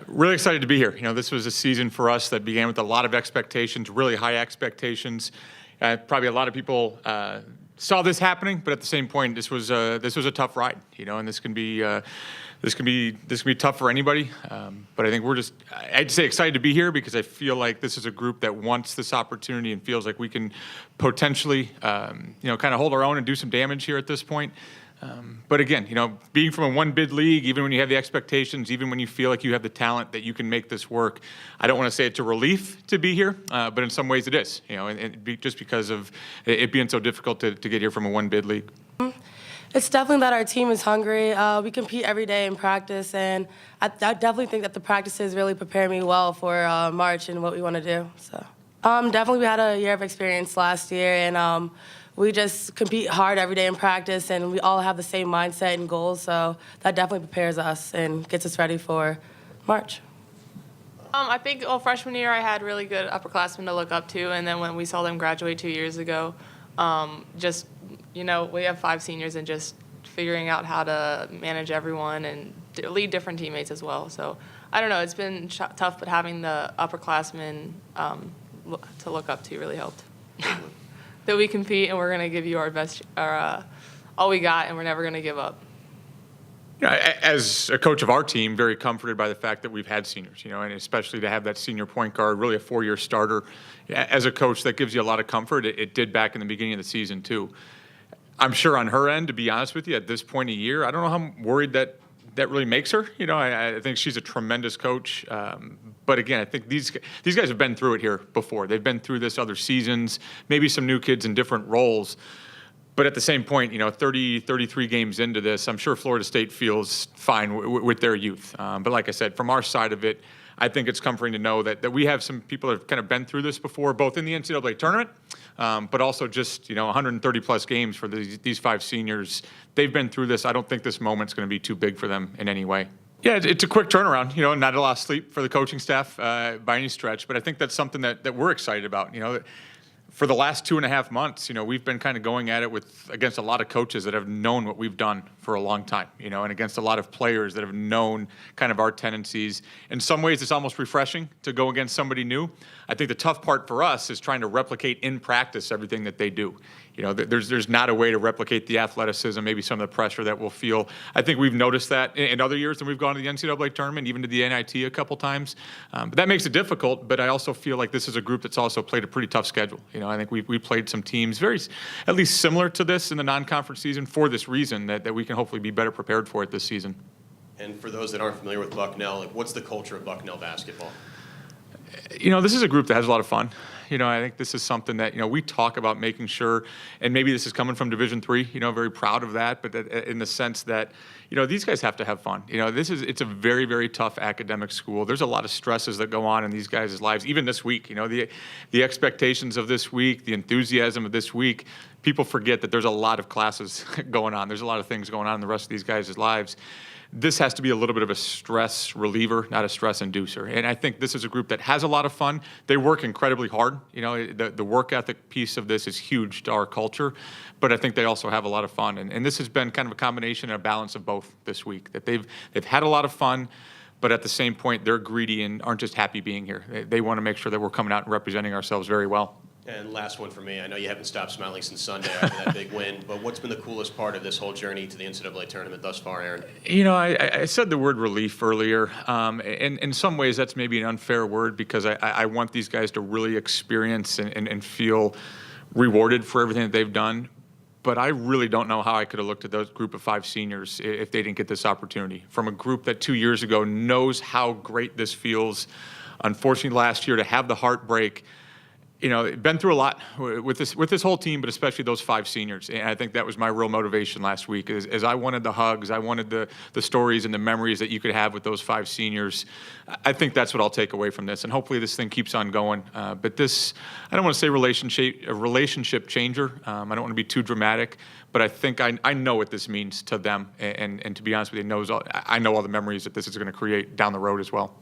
Really excited to be here. This was a season for us that began with a lot of expectations, really high expectations. Probably a lot of people saw this happening, but at the same point, this was a tough ride. And this can be tough for anybody. But I think I'd say excited to be here because I feel like this is a group that wants this opportunity and feels like we can potentially, kind of hold our own and do some damage here at this point. But again, being from a one-bid league, even when you have the expectations, even when you feel like you have the talent that you can make this work, I don't want to say it's a relief to be here, but in some ways it is, just because of it being so difficult to get here from a one-bid league. It's definitely that our team is hungry. We compete every day in practice, and I definitely think that the practices really prepare me well for March and what we want to do. So, definitely we had a year of experience last year, and we just compete hard every day in practice, and we all have the same mindset and goals, so that definitely prepares us and gets us ready for March. I think freshman year I had really good upperclassmen to look up to, and then when we saw them graduate 2 years ago, we have 5 seniors and just figuring out how to manage everyone and lead different teammates as well. So I don't know, it's been tough, but having the upperclassmen to look up to really helped. That we compete and we're going to give you our best, all we got, and we're never going to give up. As a coach of our team, very comforted by the fact that we've had seniors, and especially to have that senior point guard, really a 4-year starter. As a coach, that gives you a lot of comfort. It did back in the beginning of the season, too. I'm sure on her end, to be honest with you, at this point of year, I don't know how worried that really makes her. I think she's a tremendous coach. But again, I think these guys have been through it here before. They've been through this other seasons, maybe some new kids in different roles. But at the same point, 33 games into this, I'm sure Florida State feels fine with their youth. But like I said, from our side of it, I think it's comforting to know that we have some people that have kind of been through this before, both in the NCAA tournament, but also just 130-plus games for these 5 seniors. They've been through this. I don't think this moment's going to be too big for them in any way. Yeah, it's a quick turnaround. Not a lot of sleep for the coaching staff by any stretch, but I think that's something that we're excited about. For the last 2.5 months, we've been kind of going at it against a lot of coaches that have known what we've done for a long time, and against a lot of players that have known kind of our tendencies. In some ways, it's almost refreshing to go against somebody new. I think the tough part for us is trying to replicate in practice everything that they do. There's not a way to replicate the athleticism, maybe some of the pressure that we'll feel. I think we've noticed that in other years when we've gone to the NCAA tournament, even to the NIT a couple times. But that makes it difficult, but I also feel like this is a group that's also played a pretty tough schedule. I think we played some teams at least similar to this in the non-conference season for this reason, that we can hopefully be better prepared for it this season. And for those that aren't familiar with Bucknell, what's the culture of Bucknell basketball? This is a group that has a lot of fun. I think this is something that, we talk about making sure, and maybe this is coming from Division III, very proud of that, but in the sense that, these guys have to have fun. It's a very, very tough academic school. There's a lot of stresses that go on in these guys' lives, even this week. The expectations of this week, the enthusiasm of this week, people forget that there's a lot of classes going on. There's a lot of things going on in the rest of these guys' lives. This has to be a little bit of a stress reliever, not a stress inducer. And I think this is a group that has a lot of fun. They work incredibly hard. The work ethic piece of this is huge to our culture, but I think they also have a lot of fun. And this has been kind of a combination and a balance of both this week, that they've had a lot of fun, but at the same point, they're greedy and aren't just happy being here. They want to make sure that we're coming out and representing ourselves very well. And last one for me. I know you haven't stopped smiling since Sunday after that big win, but what's been the coolest part of this whole journey to the NCAA tournament thus far, Aaron? I said the word relief earlier. And in some ways, that's maybe an unfair word because I want these guys to really experience and feel rewarded for everything that they've done. But I really don't know how I could have looked at those group of 5 seniors if they didn't get this opportunity. From a group that 2 years ago knows how great this feels. Unfortunately, last year to have the heartbreak, been through a lot with this whole team, but especially those 5 seniors. And I think that was my real motivation last week, is I wanted the hugs, I wanted the stories and the memories that you could have with those 5 seniors. I think that's what I'll take away from this, and hopefully this thing keeps on going. But this, I don't want to say a relationship changer. I don't want to be too dramatic, but I think I know what this means to them. And to be honest with you, I know all the memories that this is going to create down the road as well.